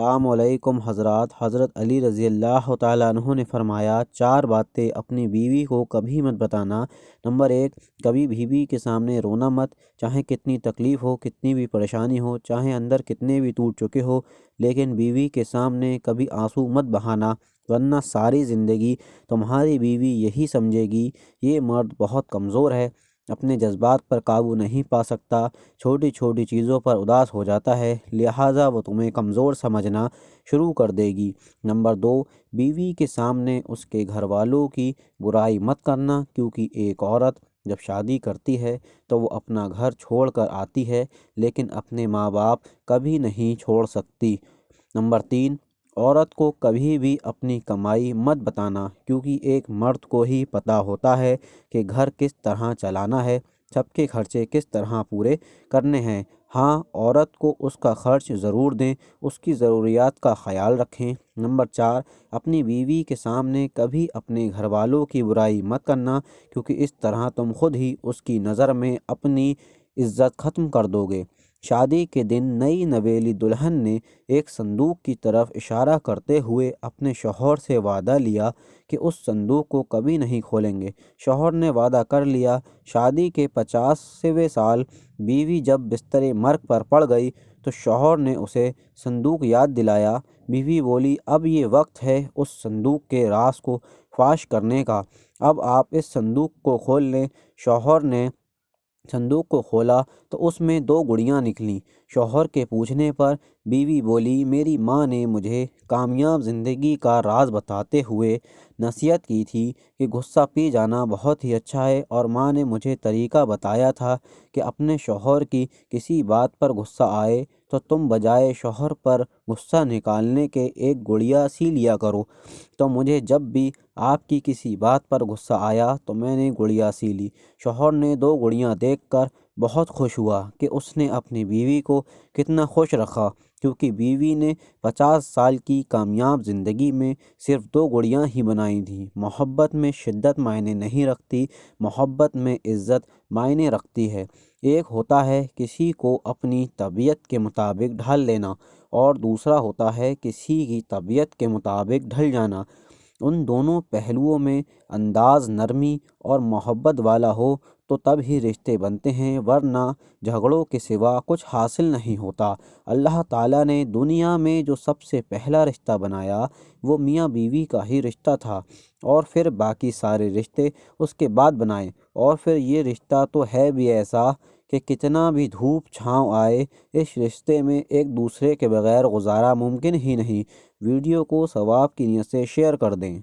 السلام علیکم حضرات۔ حضرت علی رضی اللہ تعالیٰ عنہ نے فرمایا 4 باتیں اپنی بیوی کو کبھی مت بتانا۔ نمبر 1، کبھی بیوی کے سامنے رونا مت، چاہے کتنی تکلیف ہو، کتنی بھی پریشانی ہو، چاہے اندر کتنے بھی ٹوٹ چکے ہو، لیکن بیوی کے سامنے کبھی آنسو مت بہانا، ورنہ ساری زندگی تمہاری بیوی یہی سمجھے گی یہ مرد بہت کمزور ہے، اپنے جذبات پر قابو نہیں پا سکتا، چھوٹی چھوٹی چیزوں پر اداس ہو جاتا ہے، لہٰذا وہ تمہیں کمزور سمجھنا شروع کر دے گی۔ نمبر 2، بیوی کے سامنے اس کے گھر والوں کی برائی مت کرنا، کیونکہ ایک عورت جب شادی کرتی ہے تو وہ اپنا گھر چھوڑ کر آتی ہے، لیکن اپنے ماں باپ کبھی نہیں چھوڑ سکتی۔ نمبر 3، عورت کو کبھی بھی اپنی کمائی مت بتانا، کیونکہ ایک مرد کو ہی پتہ ہوتا ہے کہ گھر کس طرح چلانا ہے، سب کے خرچے کس طرح پورے کرنے ہیں۔ ہاں، عورت کو اس کا خرچ ضرور دیں، اس کی ضروریات کا خیال رکھیں۔ نمبر 4، اپنی بیوی کے سامنے کبھی اپنے گھر والوں کی برائی مت کرنا، کیونکہ اس طرح تم خود ہی اس کی نظر میں اپنی عزت ختم کر دو گے۔ شادی کے دن نئی نویلی دلہن نے ایک صندوق کی طرف اشارہ کرتے ہوئے اپنے شوہر سے وعدہ لیا کہ اس صندوق کو کبھی نہیں کھولیں گے۔ شوہر نے وعدہ کر لیا۔ شادی کے 50ویں سال بیوی جب بستر مرگ پر پڑ گئی تو شوہر نے اسے صندوق یاد دلایا۔ بیوی بولی، اب یہ وقت ہے اس صندوق کے راز کو فاش کرنے کا، اب آپ اس صندوق کو کھول لیں۔ شوہر نے صندوق کو کھولا تو اس میں 2 گڑیاں نکلیں۔ شوہر کے پوچھنے پر بیوی بولی، میری ماں نے مجھے کامیاب زندگی کا راز بتاتے ہوئے نصیحت کی تھی کہ غصہ پی جانا بہت ہی اچھا ہے، اور ماں نے مجھے طریقہ بتایا تھا کہ اپنے شوہر کی کسی بات پر غصہ آئے تو تم بجائے شوہر پر غصہ نکالنے کے ایک گڑیا سی لیا کرو۔ تو مجھے جب بھی آپ کی کسی بات پر غصہ آیا تو میں نے گڑیا سی لی۔ شوہر نے 2 گڑیاں دیکھ کر بہت خوش ہوا کہ اس نے اپنی بیوی کو کتنا خوش رکھا، کیونکہ بیوی نے 50 سال کی کامیاب زندگی میں صرف 2 گڑیاں ہی بنائی تھیں۔ محبت میں شدت معنی نہیں رکھتی، محبت میں عزت معنی رکھتی ہے۔ ایک ہوتا ہے کسی کو اپنی طبیعت کے مطابق ڈھال لینا، اور دوسرا ہوتا ہے کسی کی طبیعت کے مطابق ڈھل جانا۔ ان دونوں پہلوؤں میں انداز نرمی اور محبت والا ہو تو تب ہی رشتے بنتے ہیں، ورنہ جھگڑوں کے سوا کچھ حاصل نہیں ہوتا۔ اللہ تعالیٰ نے دنیا میں جو سب سے پہلا رشتہ بنایا وہ میاں بیوی کا ہی رشتہ تھا، اور پھر باقی سارے رشتے اس کے بعد بنائے، اور پھر یہ رشتہ تو ہے بھی ایسا کہ کتنا بھی دھوپ چھاؤں آئے، اس رشتے میں ایک دوسرے کے بغیر گزارا ممکن ہی نہیں۔ ویڈیو کو ثواب کی نیت سے شیئر کر دیں۔